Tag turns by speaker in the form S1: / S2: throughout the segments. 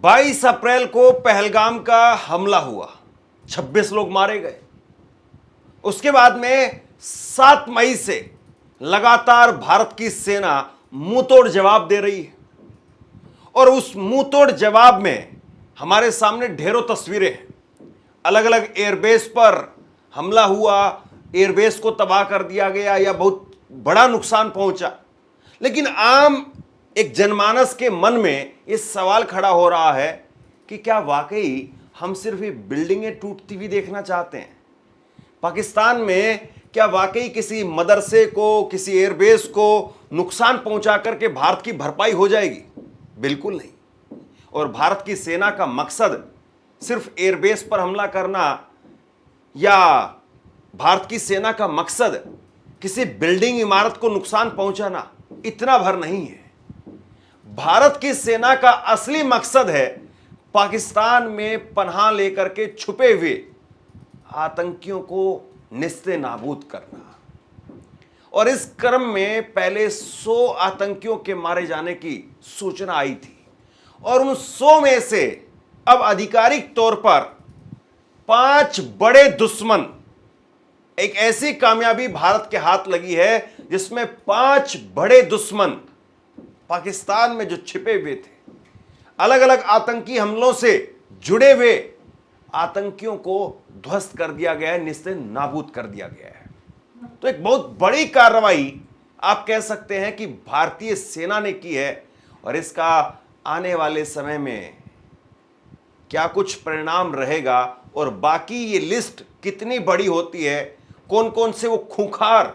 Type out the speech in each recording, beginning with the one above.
S1: 22 अप्रैल को पहलगाम का हमला हुआ, 26 लोग मारे गए। उसके बाद में 7 मई से लगातार भारत की सेना मुंहतोड़ जवाब दे रही है और उस मुंहतोड़ जवाब में हमारे सामने ढेरों तस्वीरें हैं। अलग अलग एयरबेस पर हमला हुआ, एयरबेस को तबाह कर दिया गया या बहुत बड़ा नुकसान पहुंचा। लेकिन आम एक जनमानस के मन में यह सवाल खड़ा हो रहा है कि क्या वाकई हम सिर्फ ये बिल्डिंगें टूटती हुई देखना चाहते हैं? पाकिस्तान में क्या वाकई किसी मदरसे को, किसी एयरबेस को नुकसान पहुंचा करके भारत की भरपाई हो जाएगी? बिल्कुल नहीं। और भारत की सेना का मकसद सिर्फ एयरबेस पर हमला करना या भारत की सेना का मकसद किसी बिल्डिंग, इमारत को नुकसान पहुंचाना इतना भर नहीं है। भारत की सेना का असली मकसद है पाकिस्तान में पनाह लेकर के छुपे हुए आतंकियों को निस्ते नाबूद करना। और इस क्रम में पहले 100 आतंकियों के मारे जाने की सूचना आई थी और उन 100 में से अब आधिकारिक तौर पर 5 बड़े दुश्मन, एक ऐसी कामयाबी भारत के हाथ लगी है जिसमें 5 बड़े दुश्मन पाकिस्तान में जो छिपे हुए थे, अलग अलग आतंकी हमलों से जुड़े हुए आतंकियों को ध्वस्त कर दिया गया है, निस्ते नाबूद कर दिया गया है। तो एक बहुत बड़ी कार्रवाई आप कह सकते हैं कि भारतीय सेना ने की है और इसका आने वाले समय में क्या कुछ परिणाम रहेगा और बाकी ये लिस्ट कितनी बड़ी होती है, कौन कौन से वो खूंखार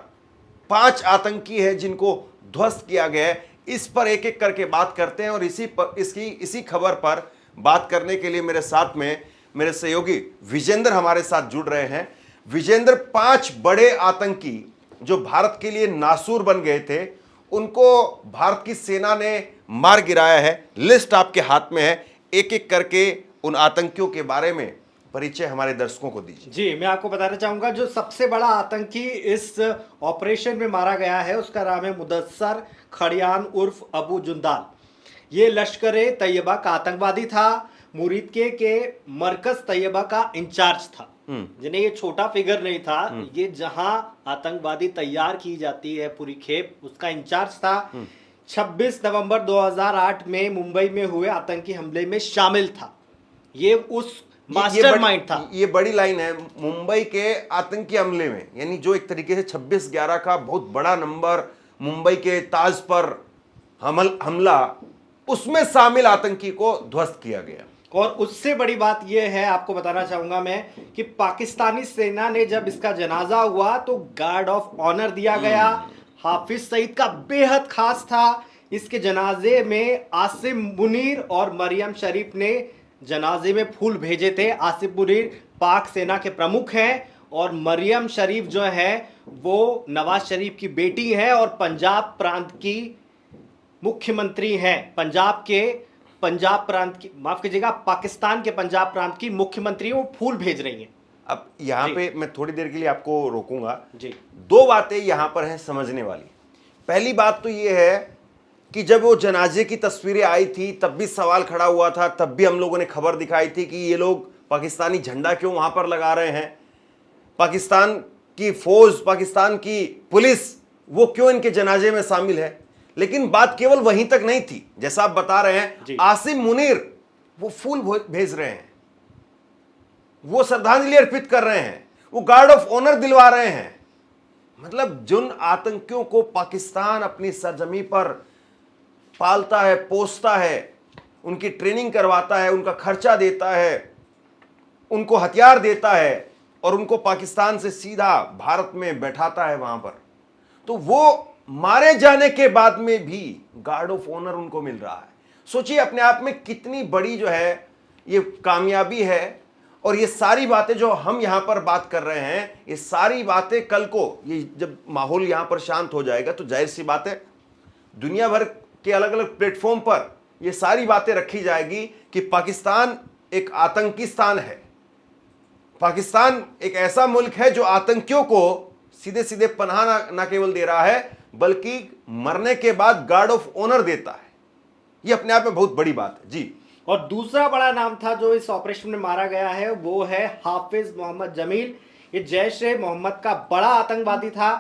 S1: 5 आतंकी हैं जिनको ध्वस्त किया गया है, इस पर एक एक करके बात करते हैं। और इसी खबर पर बात करने के लिए मेरे साथ में मेरे सहयोगी विजेंद्र हमारे साथ जुड़ रहे हैं। विजेंद्र, 5 बड़े आतंकी जो भारत के लिए नासूर बन गए थे, उनको भारत की सेना ने मार गिराया है। लिस्ट आपके हाथ में है, एक एक करके उन आतंकियों के बारे में परिचय हमारे दर्शकों को दीजिए।
S2: जी, मैं आपको बताना चाहूंगा जो सबसे बड़ा आतंकी इस ऑपरेशन में मारा गया है उसका नाम है मुदस्सर खड़ियान उर्फ अबू जुंदाल। ये लश्कर ए तैयबा का आतंकवादी था, मुरीद के मरकज तैयबा का इंचार्ज था। जिन्हें ये छोटा फिगर नहीं था, ये जहां आतंकवादी तैयार की जाती है पूरी खेप, उसका इंचार्ज था। 26 नवंबर 2008 में मुंबई में हुए आतंकी हमले में शामिल था। ये उस मास्टरमाइंड था।
S1: ये बड़ी लाइन है, मुंबई के आतंकी हमले में, यानी जो एक तरीके से 26/11 का बहुत बड़ा नंबर, मुंबई के ताज पर हमला, उसमें शामिल आतंकी को ध्वस्त किया गया।
S2: और उससे बड़ी बात यह है, आपको बताना चाहूंगा मैं, कि पाकिस्तानी सेना ने जब इसका जनाजा हुआ तो गार्ड ऑफ ऑनर दिया गया। हाफिज सईद का बेहद खास था। इसके जनाजे में आसिम मुनीर और मरियम शरीफ ने जनाजे में फूल भेजे थे। आसिम मुनीर पाक सेना के प्रमुख हैं और मरियम शरीफ जो है वो नवाज शरीफ की बेटी है और पंजाब प्रांत की मुख्यमंत्री हैं। पंजाब प्रांत की, माफ कीजिएगा, पाकिस्तान के पंजाब प्रांत की मुख्यमंत्री, वो फूल भेज रही हैं।
S1: अब यहां पे मैं थोड़ी देर के लिए आपको रोकूंगा
S2: जी।
S1: 2 बातें यहां पर हैं समझने वाली। पहली बात तो ये है कि जब वो जनाजे की तस्वीरें आई थी तब भी सवाल खड़ा हुआ था, तब भी हम लोगों ने खबर दिखाई थी कि ये लोग पाकिस्तानी झंडा क्यों वहां पर लगा रहे हैं, पाकिस्तान की फौज, पाकिस्तान की पुलिस वो क्यों इनके जनाजे में शामिल है। लेकिन बात केवल वहीं तक नहीं थी, जैसा आप बता रहे हैं, आसिम मुनीर वो फूल भेज रहे हैं, वो श्रद्धांजलि अर्पित कर रहे हैं, वो गार्ड ऑफ ऑनर दिलवा रहे हैं। मतलब जिन आतंकियों को पाकिस्तान अपनी सरजमी पर पालता है, पोसता है, उनकी ट्रेनिंग करवाता है, उनका खर्चा देता है, उनको हथियार देता है और उनको पाकिस्तान से सीधा भारत में बैठाता है वहां पर, तो वो मारे जाने के बाद में भी गार्ड ऑफ ऑनर उनको मिल रहा है। सोचिए अपने आप में कितनी बड़ी जो है ये कामयाबी है। और ये सारी बातें जो हम यहां पर बात कर रहे हैं, ये सारी बातें कल को, ये जब माहौल यहां पर शांत हो जाएगा तो जाहिर सी बात है दुनिया भर के अलग अलग प्लेटफॉर्म पर ये सारी बातें रखी जाएगी कि पाकिस्तान एक आतंकी स्थान है, पाकिस्तान एक ऐसा मुल्क है जो आतंकियों को सीधे सीधे पनाह ना केवल दे रहा है बल्कि मरने के बाद गार्ड ऑफ ऑनर देता है। ये अपने आप में बहुत बड़ी बात है। जी
S2: और दूसरा बड़ा नाम था जो इस ऑपरेशन में मारा गया है, वो है हाफिज मोहम्मद जमील। ये जैश ए मोहम्मद का बड़ा आतंकवादी था।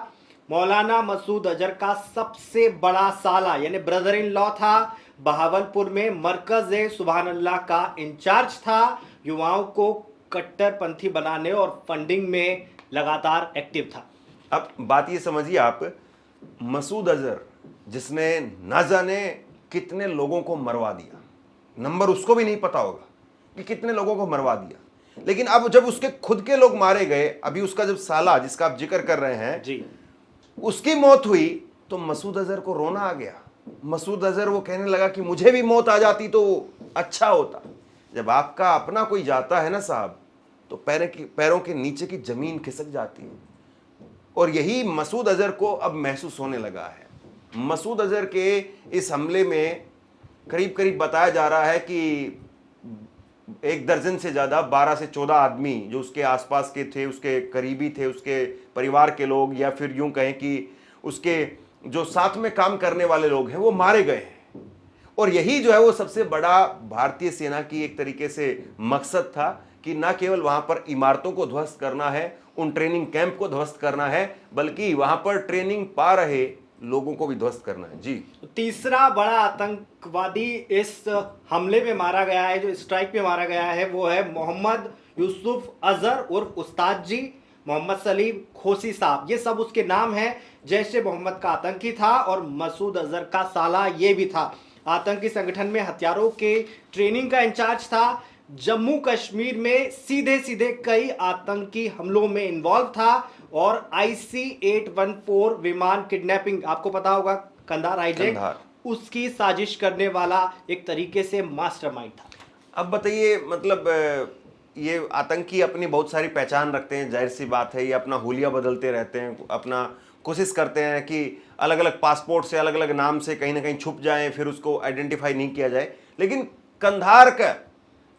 S2: मौलाना मसूद अजहर का सबसे बड़ा साला यानी ब्रदर इन लॉ था। बहावलपुर में मरकज ए सुभान अल्लाह का इंचार्ज था। युवाओं को कट्टरपंथी बनाने और फंडिंग में लगातार एक्टिव था।
S1: अब बात ये समझिए आप, मसूद अजहर जिसने ना जाने कितने लोगों को मरवा दिया, नंबर उसको भी नहीं पता होगा कि कितने लोगों को मरवा दिया, लेकिन अब जब उसके खुद के लोग मारे गए, अभी उसका जब साला जिसका आप जिक्र कर रहे हैं
S2: जी,
S1: उसकी मौत हुई तो मसूद अजहर को रोना आ गया। मसूद अजहर वो कहने लगा कि मुझे भी मौत आ जाती तो अच्छा होता। जब आपका अपना कोई जाता है ना साहब, तो पैरों के नीचे की जमीन खिसक जाती है। और यही मसूद अजहर को अब महसूस होने लगा है। मसूद अजहर के इस हमले में करीब करीब बताया जा रहा है कि 1 दर्जन से ज़्यादा 12 से 14 आदमी जो उसके आसपास के थे, उसके करीबी थे, उसके परिवार के लोग, या फिर यूं कहें कि उसके जो साथ में काम करने वाले लोग हैं, वो मारे गए हैं। और यही जो है वो सबसे बड़ा भारतीय सेना की एक तरीके से मकसद था कि ना केवल वहां पर इमारतों को ध्वस्त करना है, उन ट्रेनिंग कैंप को ध्वस्त करना है, बल्कि वहां पर ट्रेनिंग पा रहे लोगों को भी ध्वस्त करना है। जी,
S2: तीसरा बड़ा आतंकवादी इस हमले में मारा गया है, जो स्ट्राइक में मारा गया है, वो है मोहम्मद यूसुफ अजहर उर्फ उस्ताद जी, मोहम्मद सलीम खोसी साहब। ये सब उसके नाम हैं। जैश ए मोहम्मद का आतंकी था और मसूद अजहर का साला ये भी था। आतंकी संगठन में हथियारों के ट्रेनिंग का इंचार्ज था। जम्मू कश्मीर में सीधे सीधे कई आतंकी हमलों में इन्वॉल्व था। और IC-814 विमान किडनैपिंग, आपको पता होगा, कंधार हाईजैक, उसकी साजिश करने वाला एक तरीके से मास्टरमाइंड था।
S1: अब बताइए, मतलब ये आतंकी अपनी बहुत सारी पहचान रखते हैं, जाहिर सी बात है, ये अपना हुलिया बदलते रहते हैं, अपना कोशिश करते हैं कि अलग अलग पासपोर्ट से, अलग अलग नाम से कहीं ना कहीं छुप जाएं, फिर उसको आइडेंटिफाई नहीं किया जाए। लेकिन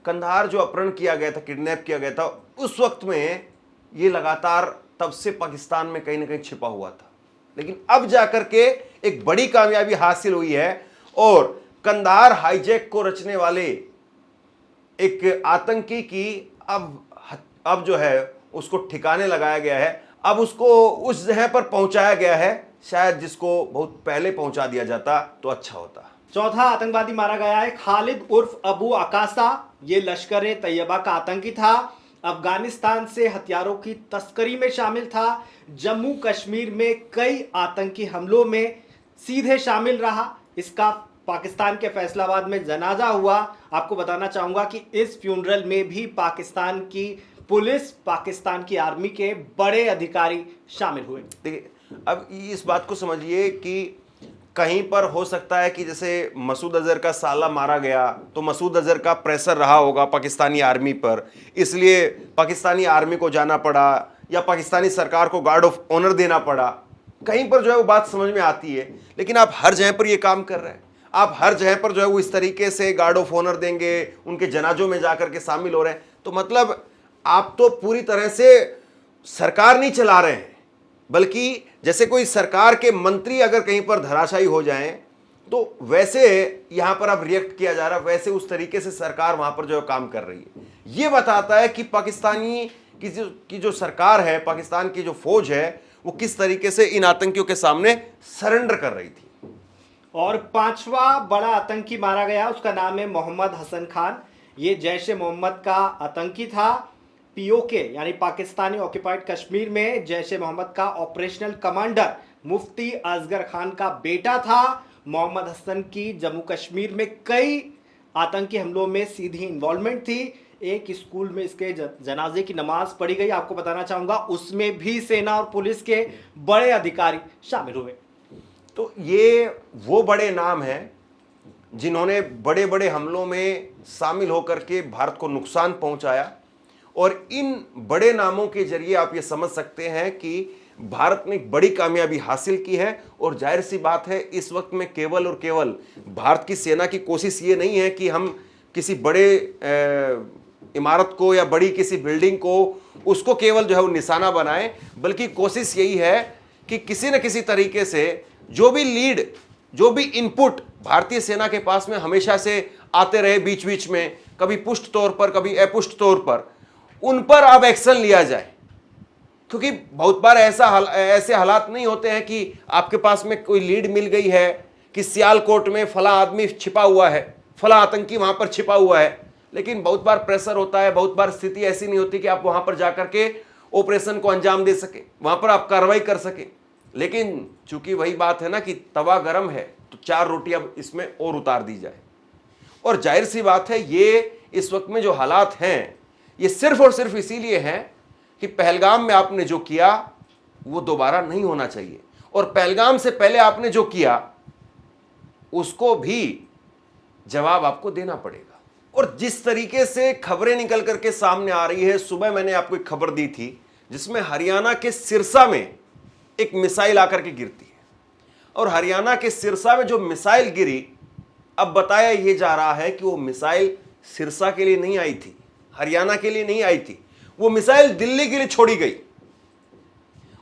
S1: कंधार जो अपहरण किया गया था, किडनैप किया गया था, उस वक्त में ये लगातार तब से पाकिस्तान में कहीं ना कहीं छिपा हुआ था। लेकिन अब जाकर के एक बड़ी कामयाबी हासिल हुई है और कंधार हाईजैक को रचने वाले एक आतंकी की अब जो है उसको ठिकाने लगाया गया है। अब उसको उस जगह पर पहुंचाया गया है शायद जिसको बहुत पहले पहुंचा दिया जाता तो अच्छा होता।
S2: चौथा आतंकवादी मारा गया है खालिद उर्फ अबू अकासा। ये लश्कर ए तैयबा का आतंकी था। अफगानिस्तान से हथियारों की तस्करी में शामिल था। जम्मू कश्मीर में कई आतंकी हमलों में सीधे शामिल रहा। इसका पाकिस्तान के फैसलाबाद में जनाजा हुआ। आपको बताना चाहूंगा कि इस फ्यूनरल में भी पाकिस्तान की पुलिस, पाकिस्तान की आर्मी के बड़े अधिकारी शामिल हुए।
S1: देखिए, अब इस बात को समझिए कि कहीं पर हो सकता है कि जैसे मसूद अजहर का साला मारा गया तो मसूद अजहर का प्रेशर रहा होगा पाकिस्तानी आर्मी पर, इसलिए पाकिस्तानी आर्मी को जाना पड़ा या पाकिस्तानी सरकार को गार्ड ऑफ ऑनर देना पड़ा। कहीं पर जो है वो बात समझ में आती है। लेकिन आप हर जगह पर ये काम कर रहे हैं, आप हर जगह पर जो है वो इस तरीके से गार्ड ऑफ ऑनर देंगे, उनके जनाजों में जाकर के शामिल हो रहे हैं, तो मतलब आप तो पूरी तरह से सरकार नहीं चला रहे हैं, बल्कि जैसे कोई सरकार के मंत्री अगर कहीं पर धराशायी हो जाएं तो वैसे यहां पर अब रिएक्ट किया जा रहा है, वैसे उस तरीके से सरकार वहां पर जो है काम कर रही है। यह बताता है कि पाकिस्तानी की जो सरकार है, पाकिस्तान की जो फौज है, वो किस तरीके से इन आतंकियों के सामने सरेंडर कर रही थी।
S2: और पांचवा बड़ा आतंकी मारा गया, उसका नाम है मोहम्मद हसन खान। ये जैश ए मोहम्मद का आतंकी था। POK यानी पाकिस्तानी ऑक्युपाइड कश्मीर में जैश ए मोहम्मद का ऑपरेशनल कमांडर मुफ्ती असगर खान का बेटा था। मोहम्मद हसन की जम्मू कश्मीर में कई आतंकी हमलों में सीधी इन्वॉल्वमेंट थी। एक स्कूल में इसके जनाजे की नमाज पढ़ी गई, आपको बताना चाहूंगा, उसमें भी सेना और पुलिस के बड़े अधिकारी शामिल हुए।
S1: तो ये वो बड़े नाम हैं जिन्होंने बड़े बड़े हमलों में शामिल होकर के भारत को नुकसान पहुंचाया। और इन बड़े नामों के जरिए आप ये समझ सकते हैं कि भारत ने एक बड़ी कामयाबी हासिल की है। और जाहिर सी बात है, इस वक्त में केवल और केवल भारत की सेना की कोशिश ये नहीं है कि हम किसी बड़े इमारत को या बड़ी किसी बिल्डिंग को उसको केवल जो है वो निशाना बनाएं, बल्कि कोशिश यही है कि किसी न किसी तरीके से जो भी लीड, जो भी इनपुट भारतीय सेना के पास में हमेशा से आते रहे बीच बीच में, कभी पुष्ट तौर पर कभी अपुष्ट तौर पर, उन पर अब एक्शन लिया जाए। क्योंकि बहुत बार ऐसे हालात नहीं होते हैं कि आपके पास में कोई लीड मिल गई है कि सियालकोट में फला आदमी छिपा हुआ है, फला आतंकी वहां पर छिपा हुआ है, लेकिन बहुत बार प्रेशर होता है, बहुत बार स्थिति ऐसी नहीं होती कि आप वहां पर जाकर के ऑपरेशन को अंजाम दे सके, वहां पर आप कार्रवाई कर सके। लेकिन चूंकि वही बात है ना कि तवा गर्म है तो 4 रोटी अब इसमें और उतार दी जाए। और जाहिर सी बात है, ये इस वक्त में जो हालात हैं ये सिर्फ और सिर्फ इसीलिए हैं कि पहलगाम में आपने जो किया वो दोबारा नहीं होना चाहिए, और पहलगाम से पहले आपने जो किया उसको भी जवाब आपको देना पड़ेगा। और जिस तरीके से खबरें निकल करके सामने आ रही है, सुबह मैंने आपको एक खबर दी थी जिसमें हरियाणा के सिरसा में एक मिसाइल आकर के गिरती है, और हरियाणा के सिरसा में जो मिसाइल गिरी, अब बताया यह जा रहा है कि वो मिसाइल सिरसा के लिए नहीं आई थी, हरियाणा के लिए नहीं आई थी, वो मिसाइल दिल्ली के लिए छोड़ी गई।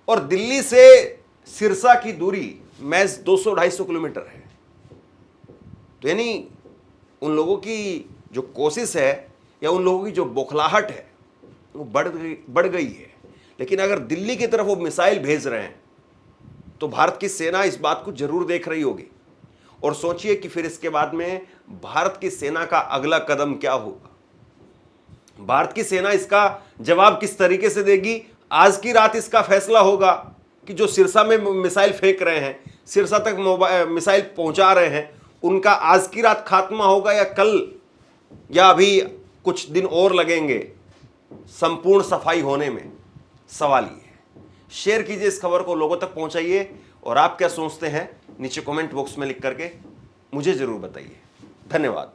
S1: और दिल्ली से सिरसा की दूरी महज 200-250 किलोमीटर है। तो यानी उन लोगों की जो कोशिश है या उन लोगों की जो बौखलाहट है वो बढ़ गई है। लेकिन अगर दिल्ली की तरफ वो मिसाइल भेज रहे हैं तो भारत की सेना इस बात को जरूर देख रही होगी। और सोचिए कि फिर इसके बाद में भारत की सेना का अगला कदम क्या होगा, भारत की सेना इसका जवाब किस तरीके से देगी। आज की रात इसका फैसला होगा कि जो सिरसा में मिसाइल फेंक रहे हैं, सिरसा तक मिसाइल पहुंचा रहे हैं, उनका आज की रात खात्मा होगा या कल, या अभी कुछ दिन और लगेंगे संपूर्ण सफाई होने में। सवाल ये है। शेयर कीजिए इस खबर को, लोगों तक पहुंचाइए, और आप क्या सोचते हैं नीचे कमेंट बॉक्स में लिख करके मुझे जरूर बताइए। धन्यवाद।